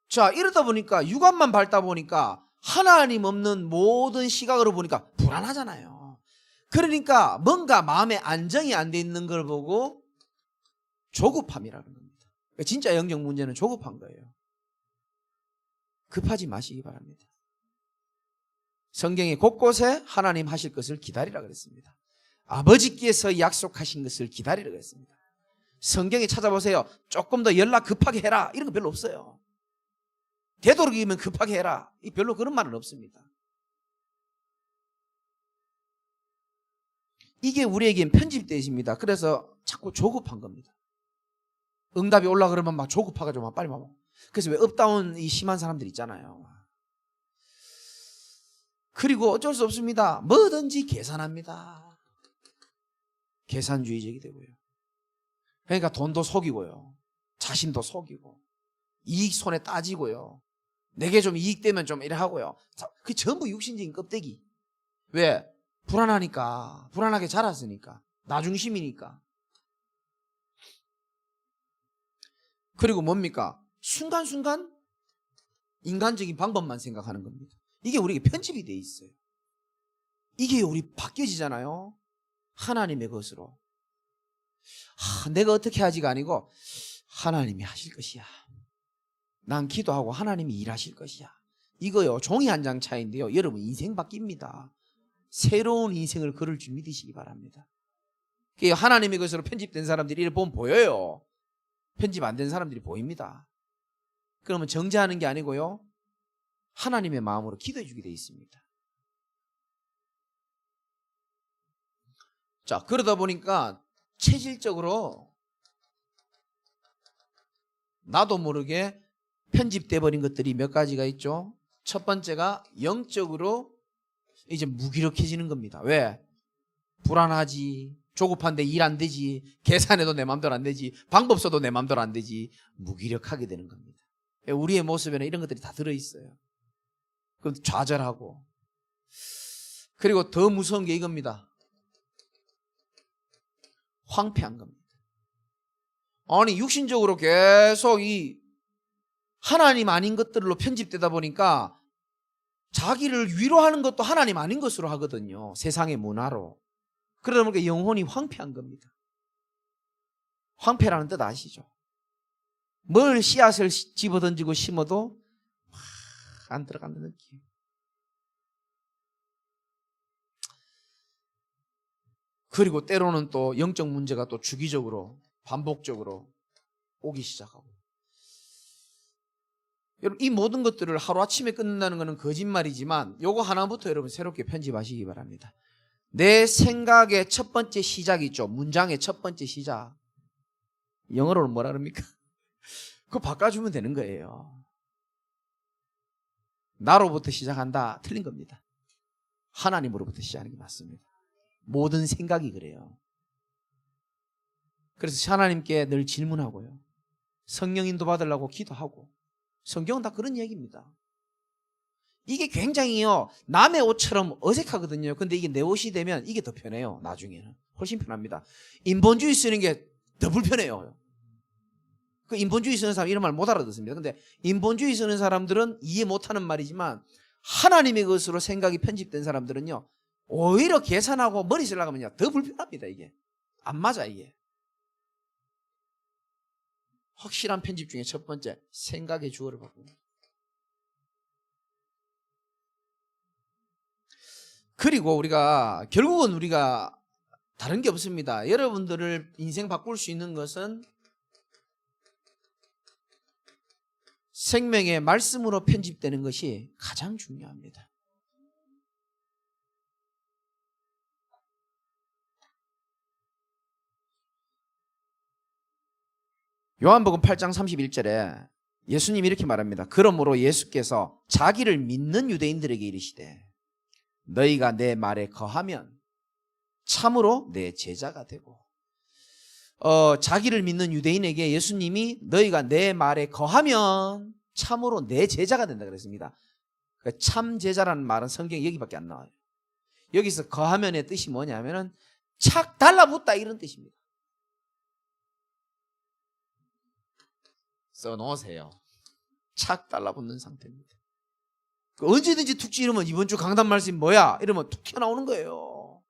자, 이러다 보니까 육안만 밟다 보니까 하나님 없는 모든 시각으로 보니까 불안하잖아요. 그러니까 뭔가 마음에 안정이 안 돼 있는 걸 보고 조급함이라는 겁니다. 진짜 영적 문제는 조급한 거예요. 급하지 마시기 바랍니다. 성경에 곳곳에 하나님 하실 것을 기다리라 그랬습니다. 아버지께서 약속하신 것을 기다리라 그랬습니다. 성경에 찾아보세요. 조금 더 연락 급하게 해라 이런 거 별로 없어요. 되도록이면 급하게 해라 별로 그런 말은 없습니다. 이게 우리에겐 편집되어 있습니다. 그래서 자꾸 조급한 겁니다. 응답이 올라 그러면 막 조급해가지고 막 빨리 막. 그래서 왜 업다운이 심한 사람들 있잖아요. 그리고 어쩔 수 없습니다. 뭐든지 계산합니다. 계산주의적이 되고요. 그러니까 돈도 속이고요. 자신도 속이고 이익 손에 따지고요. 내게 좀 이익되면 좀 이래 하고요. 그게 전부 육신적인 껍데기. 왜? 불안하니까. 불안하게 자랐으니까. 나중심이니까. 그리고 뭡니까? 순간순간 인간적인 방법만 생각하는 겁니다. 이게 우리에게 편집이 돼 있어요. 이게 우리 바뀌어지잖아요. 하나님의 것으로. 내가 어떻게 하지가 아니고 하나님이 하실 것이야. 난 기도하고 하나님이 일하실 것이야. 이거요. 종이 한 장 차이인데요. 여러분 인생 바뀝니다. 새로운 인생을 걸을 줄 믿으시기 바랍니다. 하나님의 것으로 편집된 사람들이 이를 보면 보여요. 편집 안 된 사람들이 보입니다. 그러면 정죄하는 게 아니고요. 하나님의 마음으로 기도해 주게 돼 있습니다. 자, 그러다 보니까 체질적으로 나도 모르게 편집돼 버린 것들이 몇 가지가 있죠. 첫 번째가 영적으로 이제 무기력해지는 겁니다. 왜? 불안하지, 조급한데 일 안 되지, 계산해도 내 마음대로 안 되지, 방법 써도 내 마음대로 안 되지, 무기력하게 되는 겁니다. 우리의 모습에는 이런 것들이 다 들어있어요. 그럼 좌절하고. 그리고 더 무서운 게 이겁니다. 황폐한 겁니다. 아니 육신적으로 계속 이 하나님 아닌 것들로 편집되다 보니까 자기를 위로하는 것도 하나님 아닌 것으로 하거든요. 세상의 문화로. 그러다 보니까 영혼이 황폐한 겁니다. 황폐라는 뜻 아시죠? 뭘 씨앗을 집어던지고 심어도 안 들어가는 느낌. 그리고 때로는 또 영적 문제가 또 주기적으로 반복적으로 오기 시작하고. 여러분 이 모든 것들을 하루아침에 끊는다는 것은 거짓말이지만 요거 하나부터 여러분 새롭게 편집하시기 바랍니다. 내 생각의 첫 번째 시작이 있죠. 문장의 첫 번째 시작. 영어로는 뭐라 그럽니까? 그거 바꿔주면 되는 거예요. 나로부터 시작한다. 틀린 겁니다. 하나님으로부터 시작하는 게 맞습니다. 모든 생각이 그래요. 그래서 하나님께 늘 질문하고요. 성령 인도 받으려고 기도하고. 성경은 다 그런 얘기입니다. 이게 굉장히요, 남의 옷처럼 어색하거든요. 근데 이게 내 옷이 되면 이게 더 편해요. 나중에는 훨씬 편합니다. 인본주의 쓰는 게 더 불편해요. 그 인본주의 쓰는 사람 이런 말 못 알아듣습니다. 근데 인본주의 쓰는 사람들은 이해 못하는 말이지만 하나님의 것으로 생각이 편집된 사람들은요, 오히려 계산하고 머리 쓰려고 더 불편합니다. 이게 안 맞아. 이게 확실한 편집 중에 첫 번째, 생각의 주어를 바꿉니다. 그리고 결국은 우리가 다른 게 없습니다. 여러분들을 인생 바꿀 수 있는 것은 생명의 말씀으로 편집되는 것이 가장 중요합니다. 요한복음 8장 31절에 예수님이 이렇게 말합니다. 그러므로 예수께서 자기를 믿는 유대인들에게 이르시되 너희가 내 말에 거하면 참으로 내 제자가 되고, 자기를 믿는 유대인에게 예수님이 너희가 내 말에 거하면 참으로 내 제자가 된다 그랬습니다. 참 제자라는 말은 성경에 여기밖에 안 나와요. 여기서 거하면의 뜻이 뭐냐면은 착 달라붙다 이런 뜻입니다. 써놓으세요. 착 달라붙는 상태입니다. 언제든지 툭 찌르면 이번 주 강단 말씀 뭐야? 이러면 툭 튀어나오는 거예요.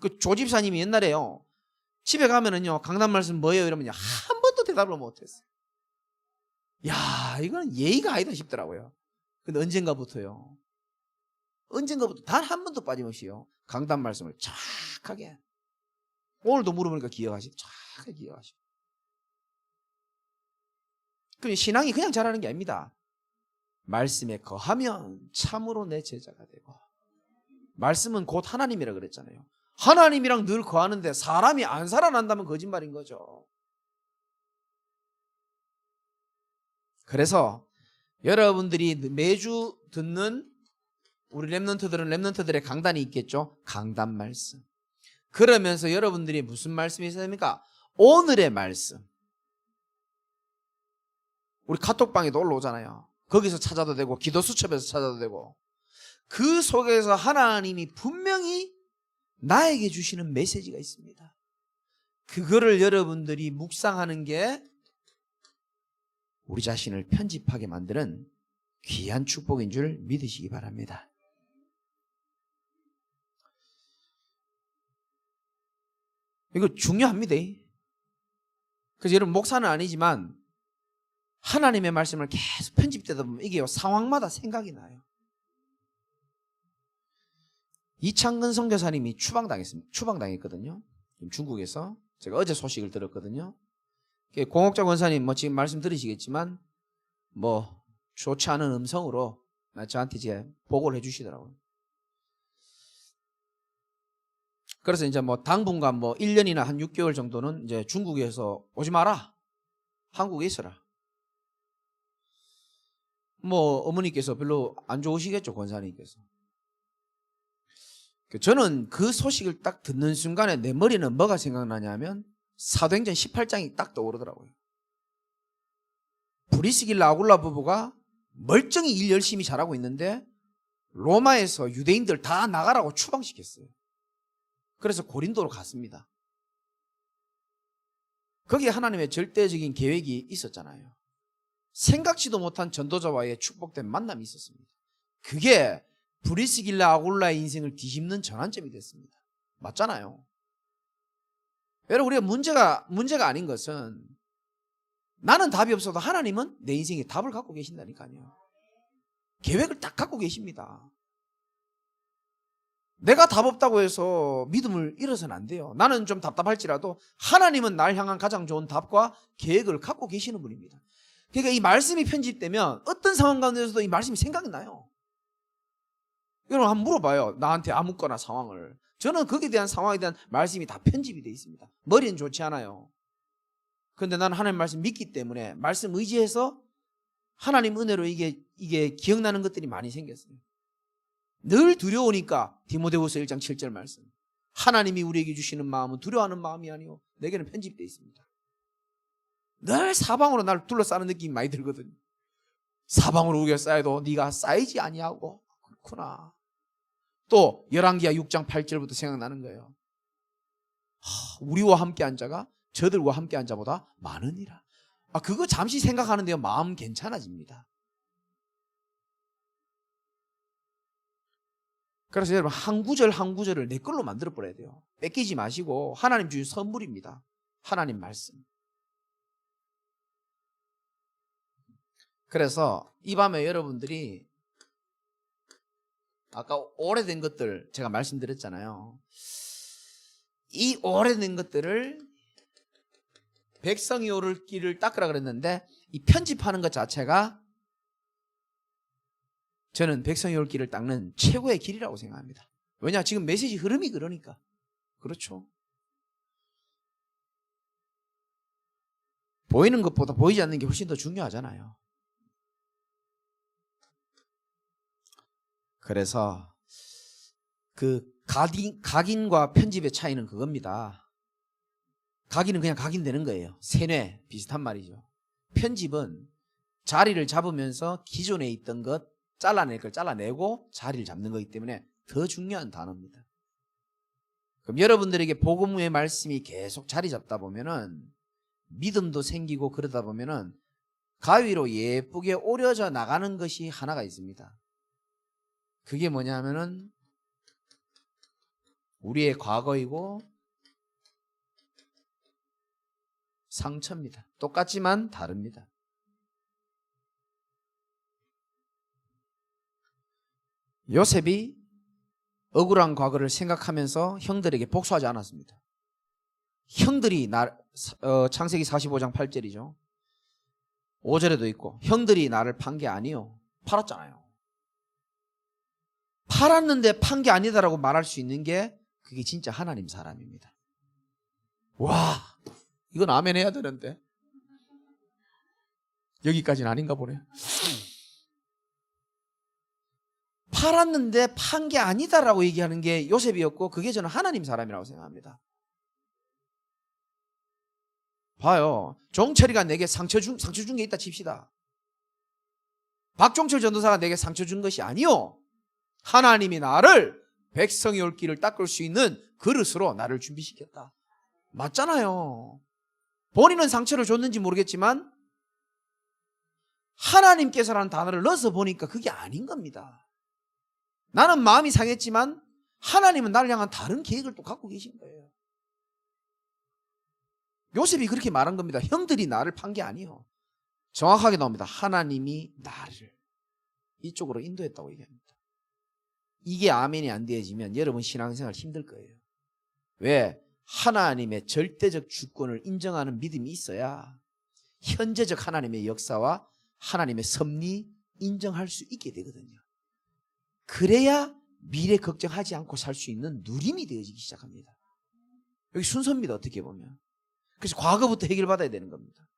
그 조집사님이 옛날에요, 집에 가면은요, 강단 말씀 뭐예요? 이러면요, 한 번도 대답을 못했어요. 야, 이건 예의가 아니다 싶더라고요. 근데 언젠가부터 단 한 번도 빠짐없이요, 강단 말씀을 정확하게, 오늘도 물어보니까 기억하시고, 정확하게 기억하시고. 그럼 신앙이 그냥 잘하는 게 아닙니다. 말씀에 거하면 참으로 내 제자가 되고. 말씀은 곧 하나님이라 그랬잖아요. 하나님이랑 늘 거하는데 사람이 안 살아난다면 거짓말인 거죠. 그래서 여러분들이 매주 듣는 우리 랩런트들의 강단이 있겠죠. 강단 말씀. 그러면서 여러분들이 무슨 말씀이 있어야 됩니까? 오늘의 말씀. 우리 카톡방에도 올라오잖아요. 거기서 찾아도 되고 기도 수첩에서 찾아도 되고, 그 속에서 하나님이 분명히 나에게 주시는 메시지가 있습니다. 그거를 여러분들이 묵상하는 게 우리 자신을 편집하게 만드는 귀한 축복인 줄 믿으시기 바랍니다. 이거 중요합니다. 그래서 여러분, 목사는 아니지만 하나님의 말씀을 계속 편집되다 보면 이게 상황마다 생각이 나요. 이창근 선교사님이 추방당했거든요. 중국에서. 제가 어제 소식을 들었거든요. 공옥자 권사님 지금 말씀 들으시겠지만 좋지 않은 음성으로 저한테 이제 보고를 해주시더라고요. 그래서 이제 당분간 1년이나 한 6개월 정도는 이제 중국에서 오지 마라. 한국에 있어라. 어머니께서 별로 안 좋으시겠죠, 권사님께서. 저는 그 소식을 딱 듣는 순간에 내 머리는 뭐가 생각나냐면 사도행전 18장이 딱 떠오르더라고요. 브리스길라 아굴라 부부가 멀쩡히 일 열심히 잘하고 있는데 로마에서 유대인들 다 나가라고 추방시켰어요. 그래서 고린도로 갔습니다. 거기에 하나님의 절대적인 계획이 있었잖아요. 생각지도 못한 전도자와의 축복된 만남이 있었습니다. 그게 브리스길라 아굴라의 인생을 뒤집는 전환점이 됐습니다. 맞잖아요. 여러분, 우리가 문제가 아닌 것은 나는 답이 없어도 하나님은 내 인생에 답을 갖고 계신다니까요. 계획을 딱 갖고 계십니다. 내가 답 없다고 해서 믿음을 잃어서는 안 돼요. 나는 좀 답답할지라도 하나님은 날 향한 가장 좋은 답과 계획을 갖고 계시는 분입니다. 그러니까 이 말씀이 편집되면 어떤 상황 가운데서도 이 말씀이 생각이 나요. 여러분, 한번 물어봐요. 나한테 아무거나 상황을. 저는 거기에 대한 상황에 대한 말씀이 다 편집이 되어 있습니다. 머리는 좋지 않아요. 그런데 나는 하나님 말씀 믿기 때문에 말씀 의지해서 하나님 은혜로 이게 기억나는 것들이 많이 생겼어요. 늘 두려우니까 디모데후서 1장 7절 말씀. 하나님이 우리에게 주시는 마음은 두려워하는 마음이 아니요 내게는 편집되어 있습니다. 늘 사방으로 나를 둘러싸는 느낌이 많이 들거든요. 사방으로 우리가 쌓여도 네가 쌓이지 아니하고. 그렇구나. 또 열왕기하 6장 8절부터 생각나는 거예요. 우리와 함께한 자가 저들과 함께한 자보다 많으니라. 그거 잠시 생각하는데요 마음 괜찮아집니다. 그래서 여러분 한 구절 한 구절을 내 걸로 만들어 버려야 돼요. 뺏기지 마시고 하나님 주신 선물입니다. 하나님 말씀. 그래서 이 밤에 여러분들이 아까 오래된 것들 제가 말씀드렸잖아요. 이 오래된 것들을 백성이 오를 길을 닦으라 그랬는데 이 편집하는 것 자체가 저는 백성이 올 길을 닦는 최고의 길이라고 생각합니다. 왜냐? 지금 메시지 흐름이 그러니까. 그렇죠. 보이는 것보다 보이지 않는 게 훨씬 더 중요하잖아요. 그래서 그 각인과 편집의 차이는 그겁니다. 각인은 그냥 각인되는 거예요. 세뇌 비슷한 말이죠. 편집은 자리를 잡으면서 기존에 있던 것 잘라낼 걸 잘라내고 자리를 잡는 거기 때문에 더 중요한 단어입니다. 그럼 여러분들에게 복음의 말씀이 계속 자리 잡다 보면은 믿음도 생기고 그러다 보면은 가위로 예쁘게 오려져 나가는 것이 하나가 있습니다. 그게 뭐냐면은 우리의 과거이고 상처입니다. 똑같지만 다릅니다. 요셉이 억울한 과거를 생각하면서 형들에게 복수하지 않았습니다. 형들이 창세기 45장 8절이죠. 5절에도 있고 형들이 나를 판 게 아니요 팔았잖아요. 팔았는데 판 게 아니다라고 말할 수 있는 게 그게 진짜 하나님 사람입니다. 와, 이건 아멘 해야 되는데 여기까지는 아닌가 보네. 팔았는데 판 게 아니다라고 얘기하는 게 요셉이었고 그게 저는 하나님 사람이라고 생각합니다. 봐요. 종철이가 내게 상처 준 게 있다 칩시다. 박종철 전도사가 내게 상처 준 것이 아니요. 하나님이 나를 백성이 올 길을 닦을 수 있는 그릇으로 나를 준비시켰다. 맞잖아요. 본인은 상처를 줬는지 모르겠지만 하나님께서라는 단어를 넣어서 보니까 그게 아닌 겁니다. 나는 마음이 상했지만 하나님은 나를 향한 다른 계획을 또 갖고 계신 거예요. 요셉이 그렇게 말한 겁니다. 형들이 나를 판 게 아니요. 정확하게 나옵니다. 하나님이 나를 이쪽으로 인도했다고 얘기합니다. 이게 아멘이 안 되어지면 여러분 신앙생활 힘들 거예요. 왜? 하나님의 절대적 주권을 인정하는 믿음이 있어야 현재적 하나님의 역사와 하나님의 섭리 인정할 수 있게 되거든요. 그래야 미래 걱정하지 않고 살 수 있는 누림이 되어지기 시작합니다. 여기 순서입니다. 어떻게 보면. 그래서 과거부터 해결받아야 되는 겁니다.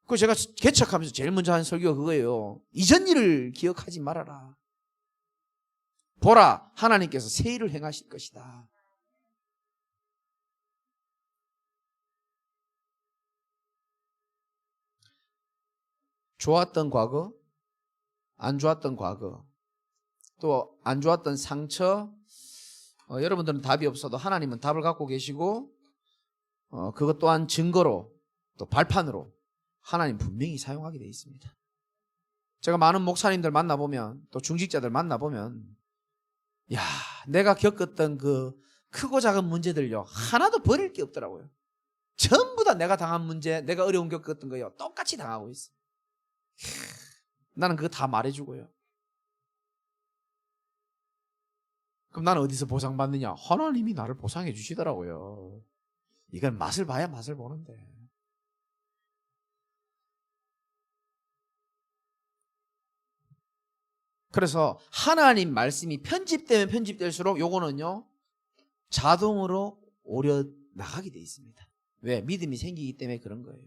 그래서 제가 개척하면서 제일 먼저 한 설교가 그거예요. 이전 일을 기억하지 말아라. 보라, 하나님께서 새 일을 행하실 것이다. 좋았던 과거, 안 좋았던 과거, 또 안 좋았던 상처, 여러분들은 답이 없어도 하나님은 답을 갖고 계시고 그것 또한 증거로 또 발판으로 하나님 분명히 사용하게 되어 있습니다. 제가 많은 목사님들 만나보면 또 중직자들 만나보면 야, 내가 겪었던 그 크고 작은 문제들요 하나도 버릴 게 없더라고요. 전부 다 내가 당한 문제, 내가 어려움 겪었던 거요 똑같이 당하고 있어요. 나는 그거 다 말해주고요. 그럼 나는 어디서 보상받느냐? 하나님이 나를 보상해 주시더라고요. 이건 맛을 봐야 맛을 보는데. 그래서 하나님 말씀이 편집되면 편집될수록 요거는요 자동으로 오려 나가게 돼 있습니다. 왜? 믿음이 생기기 때문에 그런 거예요.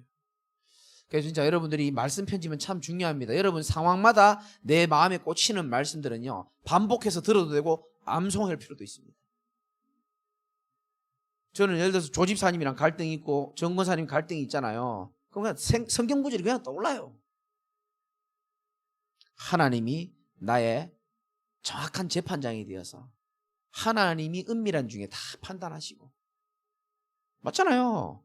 그래서 진짜 여러분들이 말씀 편집은 참 중요합니다. 여러분 상황마다 내 마음에 꽂히는 말씀들은요, 반복해서 들어도 되고 암송할 필요도 있습니다. 저는 예를 들어서 조집사님이랑 갈등이 있고 정권사님 갈등이 있잖아요. 그럼 그냥 성경 구절이 그냥 떠올라요. 하나님이 나의 정확한 재판장이 되어서 하나님이 은밀한 중에 다 판단하시고, 맞잖아요.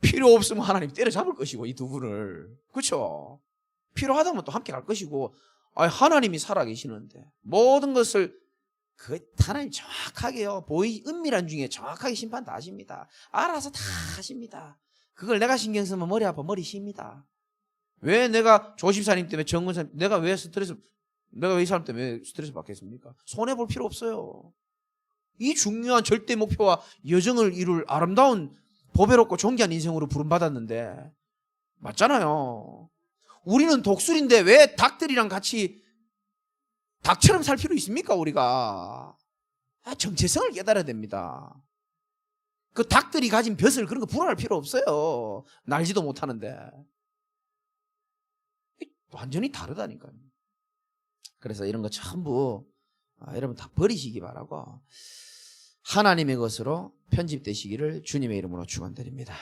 필요 없으면 하나님 때려잡을 것이고, 이 두 분을. 그렇죠? 필요하다면 또 함께 갈 것이고, 하나님이 살아계시는데 모든 것을 하나님 정확하게요, 은밀한 중에 정확하게 심판 다 하십니다. 알아서 다 하십니다. 그걸 내가 신경 쓰면 머리 아파, 머리 쉽니다. 왜 내가 조집사님 때문에 정권사님, 내가 왜 이 사람 때문에 왜 스트레스 받겠습니까? 손해볼 필요 없어요. 이 중요한 절대 목표와 여정을 이룰 아름다운 보배롭고 존귀한 인생으로 부름받았는데, 맞잖아요. 우리는 독수리인데 왜 닭들이랑 같이 닭처럼 살 필요 있습니까? 우리가 정체성을 깨달아야 됩니다. 그 닭들이 가진 벼슬 그런 거 불안할 필요 없어요. 날지도 못하는데. 완전히 다르다니까요. 그래서 이런 거 전부 여러분 다 버리시기 바라고, 하나님의 것으로 편집되시기를 주님의 이름으로 축원드립니다.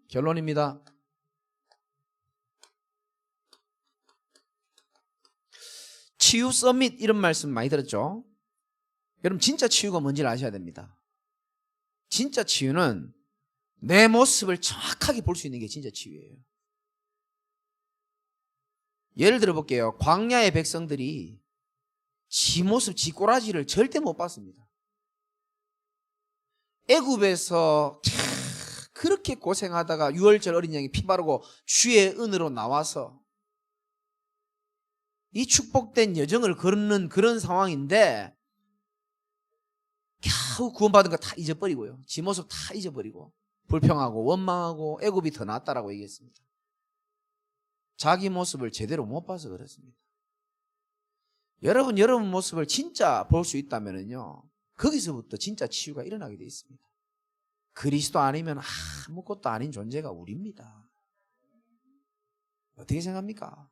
결론입니다. 치유 서밋 이런 말씀 많이 들었죠? 여러분 진짜 치유가 뭔지를 아셔야 됩니다. 진짜 치유는 내 모습을 정확하게 볼 수 있는 게 진짜 치유예요. 예를 들어 볼게요. 광야의 백성들이 지 모습, 지 꼬라지를 절대 못 봤습니다. 애굽에서 그렇게 고생하다가 유월절 어린 양이 피 바르고 주의 은으로 나와서 이 축복된 여정을 걷는 그런 상황인데, 겨우 구원받은 거 다 잊어버리고요, 지 모습 다 잊어버리고 불평하고 원망하고 애굽이 더 낫다라고 얘기했습니다. 자기 모습을 제대로 못 봐서 그렇습니다. 여러분 모습을 진짜 볼 수 있다면요, 거기서부터 진짜 치유가 일어나게 되어 있습니다. 그리스도 아니면 아무것도 아닌 존재가 우리입니다. 어떻게 생각합니까?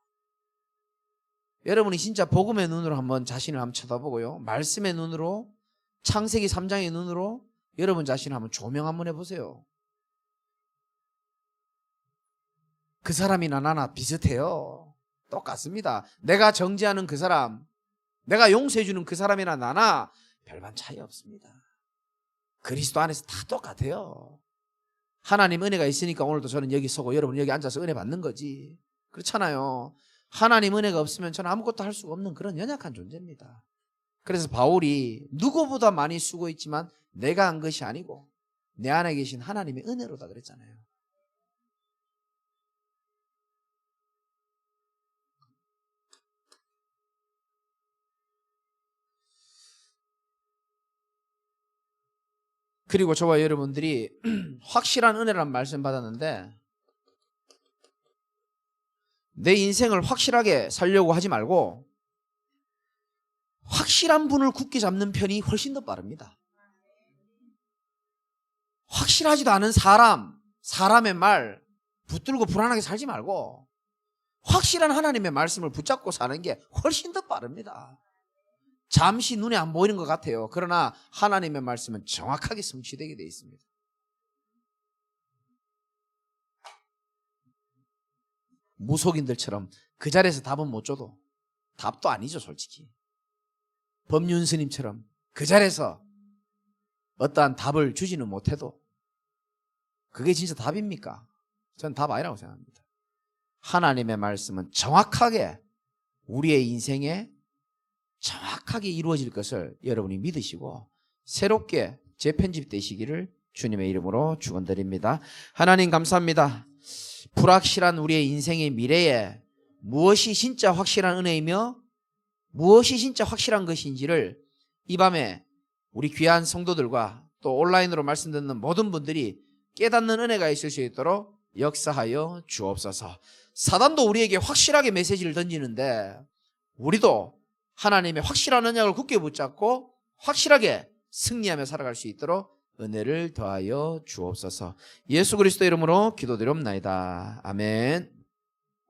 여러분이 진짜 복음의 눈으로 한번 자신을 한번 쳐다보고요, 말씀의 눈으로, 창세기 3장의 눈으로 여러분 자신을 한번 조명 한번 해보세요. 그 사람이나 나나 비슷해요. 똑같습니다. 내가 정죄하는 그 사람, 내가 용서해주는 그 사람이나 나나 별반 차이 없습니다. 그리스도 안에서 다 똑같아요. 하나님 은혜가 있으니까 오늘도 저는 여기 서고 여러분 여기 앉아서 은혜 받는 거지. 그렇잖아요. 하나님 은혜가 없으면 저는 아무것도 할 수가 없는 그런 연약한 존재입니다. 그래서 바울이 누구보다 많이 수고했지만 내가 한 것이 아니고 내 안에 계신 하나님의 은혜로다 그랬잖아요. 그리고 저와 여러분들이 확실한 은혜라는 말씀 받았는데, 내 인생을 확실하게 살려고 하지 말고 확실한 분을 굳게 잡는 편이 훨씬 더 빠릅니다. 확실하지도 않은 사람의 말 붙들고 불안하게 살지 말고 확실한 하나님의 말씀을 붙잡고 사는 게 훨씬 더 빠릅니다. 잠시 눈에 안 보이는 것 같아요. 그러나 하나님의 말씀은 정확하게 성취되게 되어 있습니다. 무속인들처럼 그 자리에서 답은 못 줘도 답도 아니죠, 솔직히. 법륜 스님처럼 그 자리에서 어떠한 답을 주지는 못해도 그게 진짜 답입니까? 저는 답 아니라고 생각합니다. 하나님의 말씀은 정확하게 우리의 인생에 정확하게 이루어질 것을 여러분이 믿으시고 새롭게 재편집되시기를 주님의 이름으로 축원드립니다. 하나님 감사합니다. 불확실한 우리의 인생의 미래에 무엇이 진짜 확실한 은혜이며 무엇이 진짜 확실한 것인지를 이 밤에 우리 귀한 성도들과 또 온라인으로 말씀 듣는 모든 분들이 깨닫는 은혜가 있을 수 있도록 역사하여 주옵소서. 사단도 우리에게 확실하게 메시지를 던지는데 우리도 하나님의 확실한 언약을 굳게 붙잡고 확실하게 승리하며 살아갈 수 있도록 은혜를 더하여 주옵소서. 예수 그리스도 이름으로 기도드리옵나이다. 아멘.